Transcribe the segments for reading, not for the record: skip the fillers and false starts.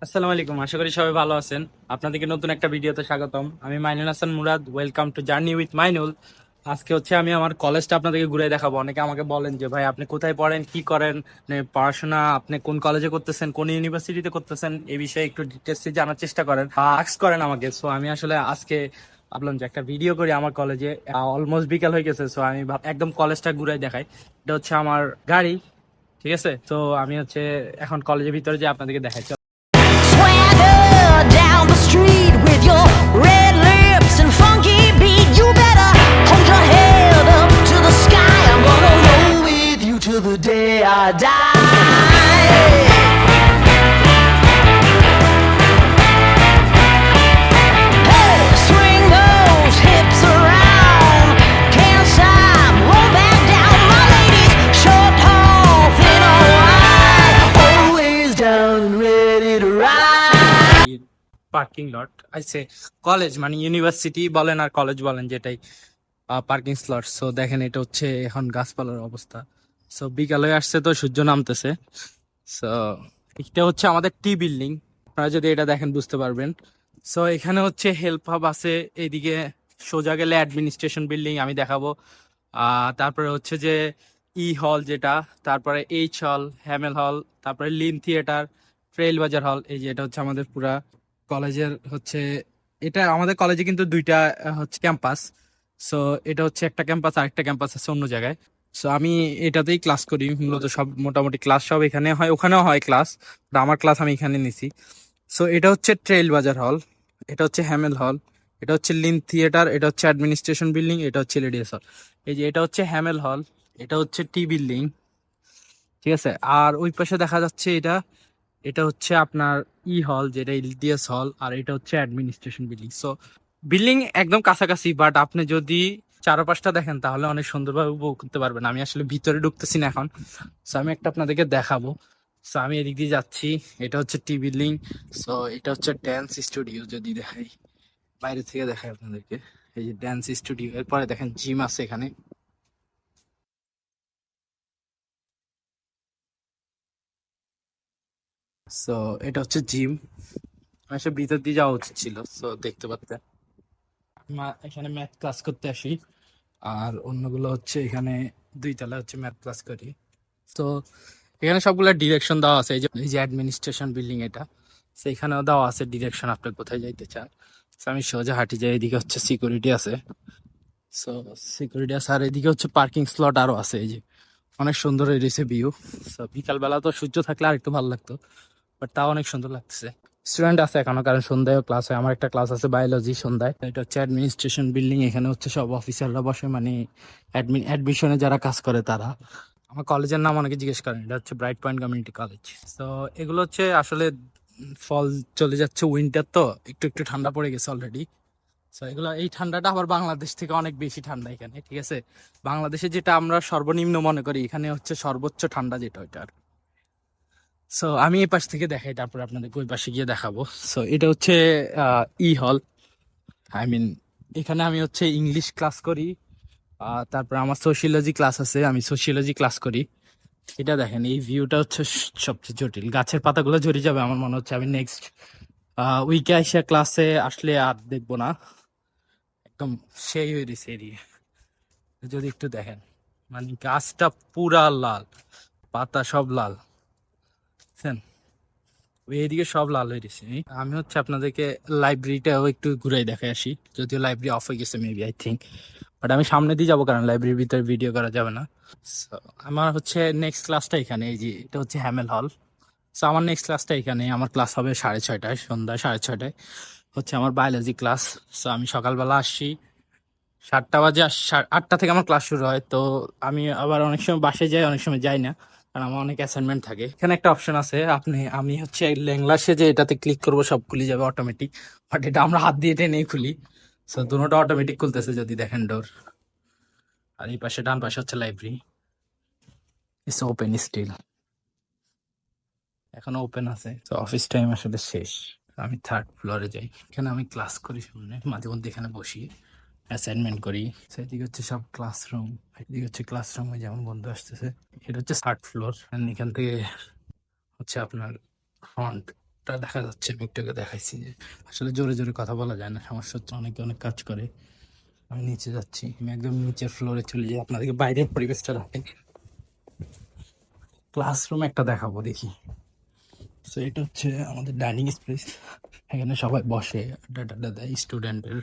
আসসালামু আলাইকুম, আশা করি সবাই ভালো আছেন। আপনাদেরকে নতুন একটা ভিডিওতে স্বাগতম। আমি Mainul Hasan Murad, welcome to journey with Mainul. আজকে হচ্ছে আমি আমার কলেজটা আপনাদেরকে ঘুরে দেখাবো। অনেকে আমাকে বলেন যে ভাই আপনি কোথায় পড়েন, কি করেন, মানে পড়াশোনা আপনি কোন কলেজে করতেছেন, কোন ইউনিভার্সিটিতে করতেছেন, এই বিষয়ে একটু ডিটেলসে জানার চেষ্টা করেন, আস্ক করেন আমাকে। সো আমি আসলে আজকে ভাবলাম যে একটা ভিডিও করি আমার কলেজে। অলমোস্ট বিকাল হয়ে গেছে, সো আমি একদম কলেজটা ঘুরে দেখাই। এটা হচ্ছে আমার গাড়ি, ঠিক আছে। তো আমি হচ্ছে এখন কলেজের ভিতরে যে আপনাদেরকে দেখাই। Swagger down the street with your red lips and funky beat. You better hold your head up to the sky. I'm gonna roll with you till the day I die. Hey, swing those hips around. Can't stop, roll back down. My ladies, short, tall, thin or wide, always down and ready to ride. Parking lot আছে। College মানে university বলেন আর college বলেন, যেটাই parking slot. So দেখেন, এটা হচ্ছে এখন গাছপালার অবস্থা। সো বিকাল হয়ে আসছে, তো সূর্য নামতেছে। সো এটা হচ্ছে আমাদের টি বিল্ডিং। আপনারা যদি এটা দেখেন বুঝতে পারবেন। সো এখানে হচ্ছে হেল্প হাব আছে। এইদিকে সোজা গেলে অ্যাডমিনিস্ট্রেশন বিল্ডিং আমি দেখাবো। তারপরে হচ্ছে যে ই হল যেটা, তারপরে এইচ হল, হ্যামেল হল, তারপরে লিন থিয়েটার, ট্রেইল বাজার হল। এই যে এটা হচ্ছে আমাদের পুরা কলেজের হচ্ছে, এটা আমাদের কলেজে কিন্তু দুইটা হচ্ছে ক্যাম্পাস। সো এটা হচ্ছে একটা ক্যাম্পাস, আরেকটা ক্যাম্পাস আছে অন্য জায়গায়। সো আমি এটাতেই ক্লাস করি মূলত। সব মোটামুটি ক্লাস সব এখানে হয়, ওখানেও হয় ক্লাস, আমার ক্লাস আমি এখানে নিছি। সো এটা হচ্ছে ট্রেইল বাজার হল, এটা হচ্ছে হ্যামেল হল, এটা হচ্ছে লিন থিয়েটার, এটা হচ্ছে অ্যাডমিনিস্ট্রেশন বিল্ডিং, এটা হচ্ছে লেডিস হল। এই যে এটা হচ্ছে হ্যামেল হল, এটা হচ্ছে টি বিল্ডিং, ঠিক আছে। আর ওই পাশে দেখা যাচ্ছে এটা, এটা হচ্ছে আপনার ই হল যেটা এলডিএস হল, আর এটা হচ্ছে অ্যাডমিনিস্ট্রেশন বিল্ডিং। সো বিল্ডিং একদম কাছাকাছি, বাট আপনি যদি চারপাশটা দেখেন তাহলে অনেক সুন্দরভাবে উপভোগ করতে পারবেন। আমি আসলে ভিতরে ঢুকতেছি না এখন। সো আমি একটা আপনাদেরকে দেখাবো। সো আমি এদিক দিয়ে যাচ্ছি। এটা হচ্ছে টি বিল্ডিং। সো এটা হচ্ছে ড্যান্স স্টুডিও, যদি দেখাই বাইরে থেকে দেখাই আপনাদেরকে। এই যে ড্যান্স স্টুডিও, এরপরে দেখেন জিম আছে এখানে। সো এটা হচ্ছে জিম। আসলে ভিতর দিয়ে যাওয়া উচিত ছিল, সো দেখতে পারতেন। এখানে ম্যাথ ক্লাস করতে আসি, আর অন্যগুলো হচ্ছে এখানে দুই তলা হচ্ছে ম্যাথ ক্লাস করি। তো এখানে সবগুলো ডিরেকশন দেওয়া আছে। এই যে অ্যাডমিনিস্ট্রেশন বিল্ডিং এটা, তো এখানেও দেওয়া আছে ডিরেকশন, আপনি কোথায় যাইতে চান। তো আমি সোজা হাঁটি যাই, এদিকে হচ্ছে সিকিউরিটি আছে। সো সিকিউরিটি আছে, আর এদিকে হচ্ছে পার্কিং স্লট আরো আছে। এই যে অনেক সুন্দর এরিছে ভিউ। সো বিকালবেলা তো সূর্য থাকলে আর একটু ভালো লাগতো, বাট তাও অনেক সুন্দর লাগতেছে। স্টুডেন্ট আছে এখনো, কারণ সন্ধ্যায় ক্লাস হয়। আমার একটা ক্লাস আছে বায়োলজি সন্ধ্যায়। এটা হচ্ছে অ্যাডমিনিস্ট্রেশন বিল্ডিং, এখানে হচ্ছে সব অফিসাররা বসে, মানে অ্যাডমিশনে যারা কাজ করে তারা। আমার কলেজের নাম অনেকে জিজ্ঞেস করেন, এটা হচ্ছে ব্রাইট পয়েন্ট কমিউনিটি কলেজ। তো এগুলো হচ্ছে আসলে ফল চলে যাচ্ছে, উইন্টার তো একটু একটু ঠান্ডা পড়ে গেছে অলরেডি। তো এগুলো, এই ঠান্ডাটা আবার বাংলাদেশ থেকে অনেক বেশি ঠান্ডা এখানে, ঠিক আছে। বাংলাদেশে যেটা আমরা সর্বনিম্ন মনে করি, এখানে হচ্ছে সর্বোচ্চ ঠান্ডা যেটা, ওইটা। সো আমি এই পাশ থেকে দেখাই, তারপর আপনাদের ওই পাশে গিয়ে দেখাবো। সো এটা হচ্ছে ই হল, আই মিন এখানে আমি হচ্ছে ইংলিশ ক্লাস করি। তারপর আমার সোশিওলজি ক্লাস আছে, আমি সোশিওলজি ক্লাস করি। এটা দেখেন, এই ভিউটা হচ্ছে সবচেয়ে জটিল। গাছের পাতাগুলো ঝরে যাবে আমার মনে হচ্ছে। আমি নেক্সট উইকে এসে ক্লাসে আসলে আর দেখবো না, একদম সেই হয়ে গেছে এরিয়া। যদি একটু দেখেন, মানে গাছটা পুরা লাল, পাতা সব লাল, বুঝছেন? এইদিকে সব লাল হয়ে গেছে। আমি হচ্ছে আপনাদেরকে লাইব্রেরিটাও একটু ঘুরাই দেখে আসি, যদিও লাইব্রেরি অফ হয়ে গেছে মেবি, আই থিঙ্ক। বাট আমি সামনে দিয়ে যাবো, কারণ লাইব্রেরির ভিতরে ভিডিও করা যাবে না। So, আমার হচ্ছে নেক্সট ক্লাসটা এখানে। এই যে এটা হচ্ছে হ্যামেল হল। সো আমার নেক্সট ক্লাসটা এখানে। আমার ক্লাস হবে 6:30, সন্ধ্যা 6:30 হচ্ছে আমার বায়োলজি ক্লাস। সো আমি সকালবেলা আসছি 7টা বাজে, 8টা থেকে আমার ক্লাস শুরু হয়। তো আমি আবার অনেক সময় বাসায় যাই, অনেক সময় যাই না, কারণ আমার অনেক অ্যাসাইনমেন্ট থাকে। এখানে একটা অপশন আছে, আমি হচ্ছে ল্যাংলাসে যে এটাতে ক্লিক করবো সব খুলে যাবে অটোমেটিক, বাট এটা আমরা হাত দিয়ে টেনেই খুলি। সো দুটোটা অটোমেটিক খুলতেছে, যদি দেখেন ডোর। আর এই পাশে ডান পাশে হচ্ছে লাইব্রেরি, ইটস ওপেন স্টিল, এখনো ওপেন আছে। তো অফিস টাইম আসলে শেষ। আমি থার্ড ফ্লোরে যাই, এখানে আমি ক্লাস করি সামনে, মাঝে মধ্যে এখানে বসি অ্যাসাইনমেন্ট করি। সেদিকে হচ্ছে সব ক্লাসরুম, এদিকে হচ্ছে ক্লাসরুমে যেমন বন্ধু আসতেছে। এটা হচ্ছে থার্ড ফ্লোর, এখান থেকে হচ্ছে আপনার ফ্রন্ট। মুখটা দেখা যাচ্ছে, মুখটাকে দেখাইছি যে আসলে জোরে জোরে কথা বলা যায় না, সমস্যা হচ্ছে, অনেকে অনেক কাজ করে। আমি নিচে যাচ্ছি, আমি একদম নিচের ফ্লোরে চলে যাই, আপনাদেরকে বাইরের পরিবেশটা দেখেন। ক্লাসরুম একটা দেখাবো দেখি। তো এটা হচ্ছে আমাদের ডাইনিং স্পেস, এখানে সবাই বসে আড্ডা টাড্ডা দেয়, স্টুডেন্টের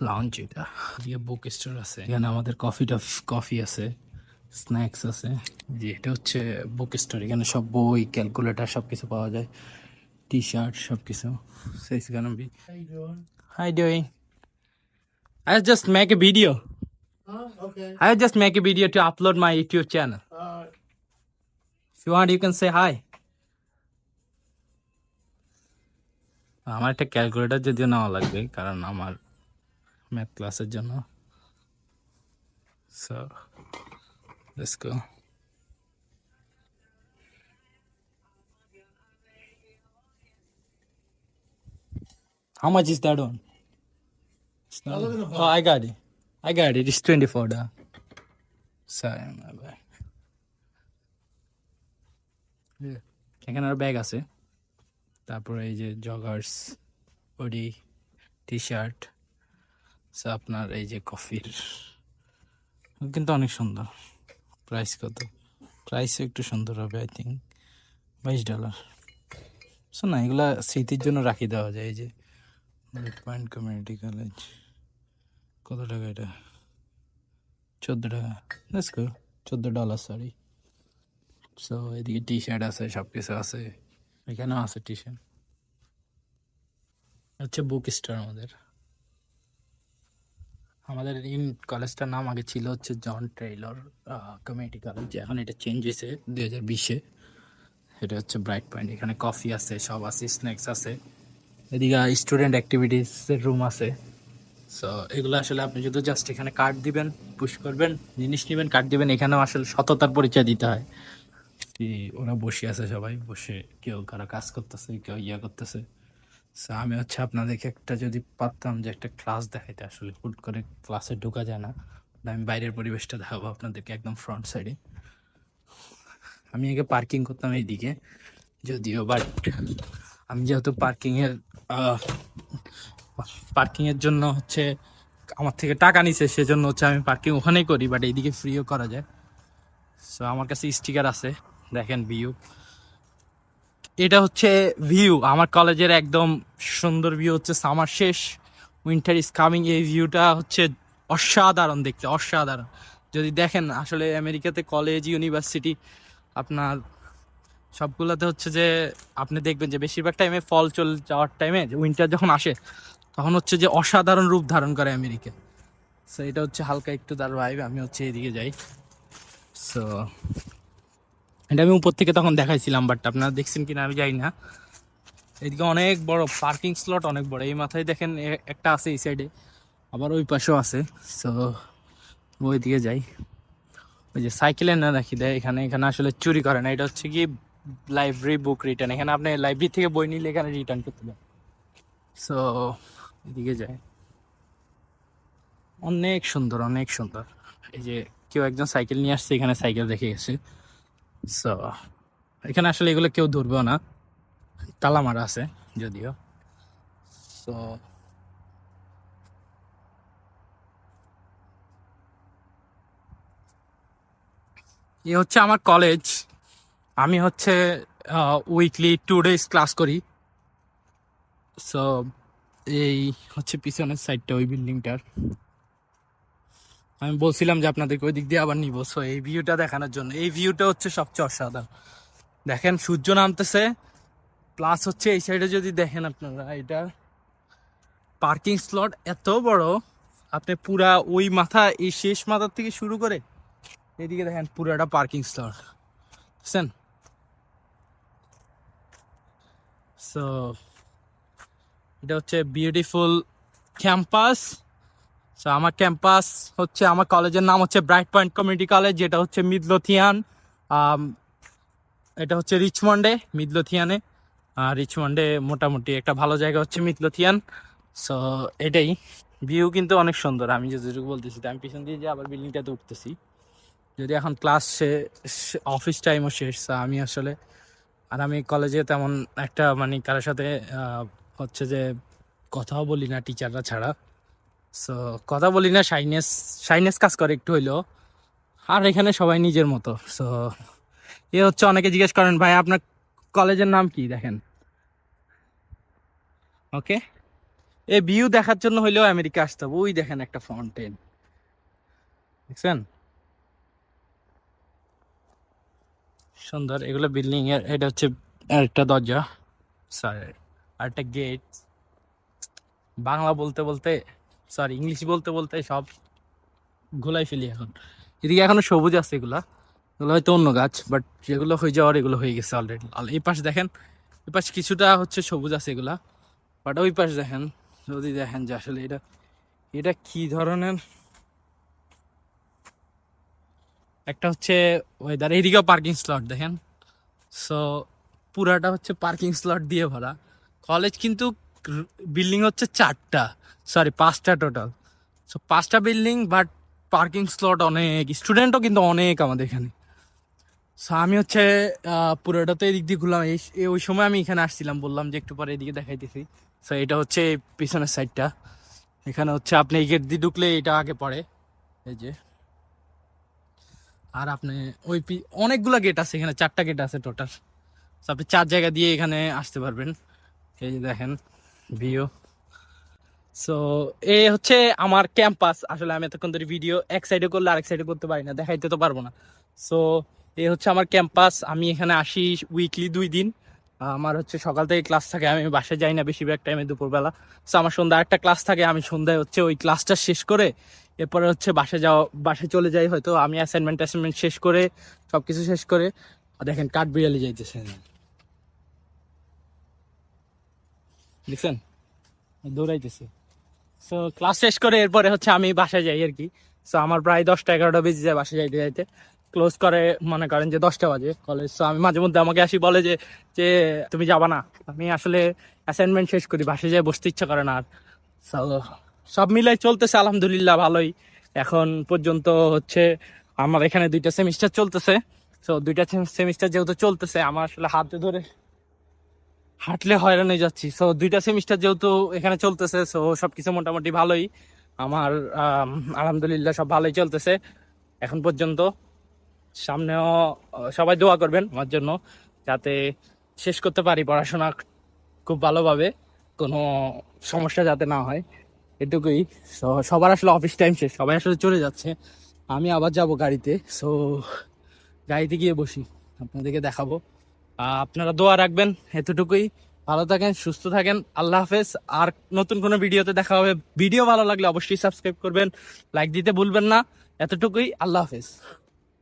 লাউঞ্জ। এটা এদিকে বুক স্টোর আছে, এখানে আমাদের কফি আছে, স্ন্যাক্স আছে। যে এটা হচ্ছে বুক স্টোর, এখানে সব বই, ক্যালকুলেটর সব কিছু পাওয়া যায়, টি শার্ট সব কিছু। So it's gonna be. How you doing? I just make a video. Okay. I just make a video to upload my YouTube channel. If you want, you can say hi. আমার একটা calculator যদিও নেওয়া লাগবে, কারণ আমার math ক্লাসের জন্য। So let's go. How much is that one? It's not. Oh, I got it. I got it. It's $24. Sorry, my bad. Yeah. এখানে আর ব্যাগ আছে, তারপরে এই যে জগার্স, হুডি, টি শার্ট, আপনার এই যে কফির, কিন্তু অনেক সুন্দর। প্রাইস কত? প্রাইসও একটু সুন্দর হবে, আই থিঙ্ক $22। সো না, এগুলা স্মৃতির জন্য রাখি দেওয়া যায়। এই যে পয়েন্ট কমিউনিটি কলেজ, কত টাকা এটা? $14। Let's go, $14, sorry. সো এদিকে টি শার্ট আছে, সব কিছু আছে, এখানেও আছে টি শার্ট। হচ্ছে বুক স্টোর আমাদের। আমাদের ইন কলেজটার নাম আগে ছিল হচ্ছে জন টেইলর কমিউনিটি কলেজ, এখন এটা চেঞ্জ হয়েছে 2020-এ। এটা হচ্ছে ব্রাইট পয়েন্ট, এখানে কফি আছে, সব আছে, স্ন্যাক্স আছে, এদিকে স্টুডেন্ট অ্যাক্টিভিটিসের রুম আছে। সো এগুলো আসলে আপনি যদি জাস্ট এখানে কার্ড দিবেন, পুশ করবেন, জিনিস নেবেন, কার্ড দিবেন, এখানেও আসলে সততার পরিচয় দিতে হয়। ওরা বসে আছে, সবাই বসে, কেউ কারো কাজ করতেছে, কেউ ইয়া করতেছে। সো আমি হচ্ছে আপনাদেরকে একটা যদি পারতাম যে একটা ক্লাস দেখাইতে, আসলে হুট করে ক্লাসে ঢোকা যায় না, আমি বাইরের পরিবেশটা দেখাবো আপনাদেরকে একদম ফ্রন্ট সাইডে। আমি আগে পার্কিং করতাম এইদিকে যদিও, বাট আমি যেহেতু পার্কিংয়ের জন্য হচ্ছে আমার থেকে টাকা নিছে, সেজন্য হচ্ছে আমি পার্কিং ওখানেই করি, বাট এইদিকে ফ্রিও করা যায়। সো আমার কাছে স্টিকার আছে, দেখেন ভিউ। এটা হচ্ছে ভিউ আমার কলেজের, একদম সুন্দর ভিউ হচ্ছে। সামার শেষ, উইন্টার ইজ কামিং, এই ভিউটা হচ্ছে অসাধারণ দেখতে, অসাধারণ। যদি দেখেন আসলে আমেরিকাতে কলেজ, ইউনিভার্সিটি আপনার সবগুলোতে হচ্ছে যে আপনি দেখবেন যে বেশিরভাগ টাইমে ফল চলে যাওয়ার টাইমে, উইন্টার যখন আসে, তখন হচ্ছে যে অসাধারণ রূপ ধারণ করে আমেরিকা। সো এটা হচ্ছে হালকা একটু তার ভাইব। আমি হচ্ছে এদিকে যাই। সো এটা আমি উপর থেকে তখন দেখাইছিলাম, বাট আপনারা দেখছেন কিনা আমি জানি না। এদিকে অনেক বড় পার্কিং স্লট, অনেক বড়। এই মাথায় দেখেন একটা আছে, এই সাইডে আবার ওই পাশেও আছে। সো ওই দিকে যাই। ওই যে সাইকেলে না রাখি দেয় এখানে, এখানে আসলে চুরি করে না। এটা হচ্ছে কি লাইব্রেরি বুক রিটার্ন, এখানে আপনি লাইব্রেরি থেকে বই নিলে এখানে রিটার্ন করতে দেন। সো এদিকে যাই, অনেক সুন্দর, অনেক সুন্দর। এই যে কেউ একজন সাইকেল নিয়ে আসছে, এখানে সাইকেল রেখে গেছে। সো এখানে আসলে এগুলো কেউ ধরবেও না, তালা মারা আছে যদিও। সো এ হচ্ছে আমার কলেজ। আমি হচ্ছে উইকলি 2 days ক্লাস করি। সো এই হচ্ছে পিছনের সাইডটা, ওই বিল্ডিংটার। আমি বলছিলাম যে আপনাদেরকে ওই দিক দিয়ে আবার নিবো। সো এই ভিউটা দেখানোর জন্য, এই ভিউটা হচ্ছে সবচেয়ে অসাধারণ। দেখেন সূর্য নামতেছে, প্লাস হচ্ছে এই সাইডে যদি দেখেন আপনারা, এটা পার্কিং স্লট এত বড়, আপনি পুরা ওই মাথা, এই শেষ মাথার থেকে শুরু করে এদিকে দেখেন পুরাটা পার্কিং স্লট, বুঝছেন? সো এটা হচ্ছে বিউটিফুল ক্যাম্পাস। সো আমার ক্যাম্পাস হচ্ছে, আমার কলেজের নাম হচ্ছে ব্রাইট পয়েন্ট কমিউনিটি কলেজ, যেটা হচ্ছে মিডলোথিয়ান। এটা হচ্ছে রিচমন্ডে, মিডলোথিয়ানে। রিচমন্ডে মোটামুটি একটা ভালো জায়গা হচ্ছে মিডলোথিয়ান। সো এটাই ভিউ, কিন্তু অনেক সুন্দর। আমি যেটুকু বলতেছি, আমি পিছন দিয়ে যে আবার বিল্ডিংটাতে উঠতেছি, যদি এখন ক্লাস শেষ, অফিস টাইমও শেষ। আমি আসলে আর আমি কলেজে তেমন একটা মানে কারোর সাথে হচ্ছে যে কথাও বলি না টিচাররা ছাড়া। সো কথা বলি না, শাইনেস শাইনেস কাজ করে একটু হইলেও। আর এখানে সবাই নিজের মতো। সো এ হচ্ছে, অনেকে জিজ্ঞেস করেন ভাই আপনার কলেজের নাম কি, দেখেন। ওকে, এই ভিউ দেখার জন্য হইলেও আমেরিকা আসতে হবে। ওই দেখেন একটা ফাউন্টেন, দেখছেন, সুন্দর। এগুলো বিল্ডিং এর, এটা হচ্ছে একটা দরজা, সরি আরেকটা গেট। বাংলা বলতে বলতে, সরি ইংলিশ বলতে বলতে সব গোলাই ফেলি এখন। এদিকে এখনো সবুজ আছে, এগুলা এগুলো হয়তো অন্য গাছ, বাট যেগুলো হয়ে যাওয়ার এগুলো হয়ে গেছে অলরেডি। এই পাশ দেখেন, এই পাশ কিছুটা হচ্ছে সবুজ আছে এগুলা, বাট ওই পাশ দেখেন, যদি দেখেন যে আসলে এটা এটা কি ধরনের একটা হচ্ছে ওয়েদার। এইদিকেও পার্কিং স্লট দেখেন। সো পুরাটা হচ্ছে পার্কিং স্লট দিয়ে ভরা। কলেজ কিন্তু বিল্ডিং হচ্ছে 4টা, সরি 5টা টোটাল। সো 5টা বিল্ডিং, বাট পার্কিং স্লট অনেক, স্টুডেন্টও কিন্তু অনেক আমাদের এখানে। সো আমি হচ্ছে পুরোটা তো এদিক দিয়ে ঘুরলাম। ওই সময় আমি এখানে আসছিলাম, বললাম যে একটু পরে এদিকে দেখাইতেছি। সো এটা হচ্ছে পিছনের সাইডটা। এখানে হচ্ছে আপনি এই গেট দিয়ে ঢুকলে এটা আগে পড়ে, এই যে। আর আপনি ওই অনেকগুলো গেট আছে এখানে, 4টা গেট আছে টোটাল। তো আপনি 4 জায়গা দিয়ে এখানে আসতে পারবেন। এই যে দেখেন ভিউ। সো এ হচ্ছে আমার ক্যাম্পাস। আসলে আমি এতক্ষণ ধরে ভিডিও এক সাইডে করলে আরেক সাইডে করতে পারি না, দেখাইতে তো পারবো না। সো এ হচ্ছে আমার ক্যাম্পাস। আমি এখানে আসি উইকলি 2 দিন। আমার হচ্ছে সকাল থেকে ক্লাস থাকে, আমি বাসায় যাই না বেশিরভাগ টাইমে দুপুরবেলা। সো আমার সন্ধ্যা একটা ক্লাস থাকে, আমি সন্ধ্যায় হচ্ছে ওই ক্লাসটা শেষ করে এরপরে হচ্ছে বাসায় চলে যাই। হয়তো আমি অ্যাসাইনমেন্ট শেষ করে, সবকিছু শেষ করে। দেখেন কাঠ বিড়ালি যাইতেছে, দেখছেন, দৌড়াইতেছে। সো ক্লাস শেষ করে এরপরে হচ্ছে আমি বাসায় যাই আর কি। সো আমার প্রায় 10টা 11টা বেজে যায় বাসায় যাইতে যাইতে। ক্লোজ করে মনে করেন যে 10টা বাজে কলেজ। সো আমি মাঝে মধ্যে আমাকে আসি বলে যে যে তুমি যাবা না। আমি আসলে অ্যাসাইনমেন্ট শেষ করি, বাসায় যাই বসতে ইচ্ছা করে না আর। সো সব মিলাই চলতেছে আলহামদুলিল্লাহ ভালোই। এখন পর্যন্ত হচ্ছে আমার এখানে 2টা সেমিস্টার চলতেছে। সো 2টা সেমিস্টার যেহেতু চলতেছে, আমার আসলে হাতে ধরে হাঁটলে হয়রান হয়ে যাচ্ছি। সো 2টা সেমিস্টার যেহেতু এখানে চলতেছে, সো সবকিছু মোটামুটি ভালোই আমার। আলহামদুলিল্লাহ সব ভালোই চলতেছে এখন পর্যন্ত। সামনেও সবাই দোয়া করবেন আমার জন্য, যাতে শেষ করতে পারি পড়াশোনা খুব ভালোভাবে, কোনো সমস্যা যাতে না হয়, এটুকুই। সবার আসলে অফিস টাইম শেষ, সবাই আসলে চলে যাচ্ছে, আমি আবার যাব গাড়িতে। সো গাড়িতে গিয়ে বসি, আপনাদেরকে দেখাবো। আপনারা দোয়া রাখবেন, এতটুকুই। ভালো থাকেন, সুস্থ থাকেন, আল্লাহ হাফেজ। আর নতুন কোনো ভিডিওতে দেখা হবে। ভিডিও ভালো লাগলে অবশ্যই সাবস্ক্রাইব করবেন, লাইক দিতে ভুলবেন না। এতটুকুই, আল্লাহ হাফেজ।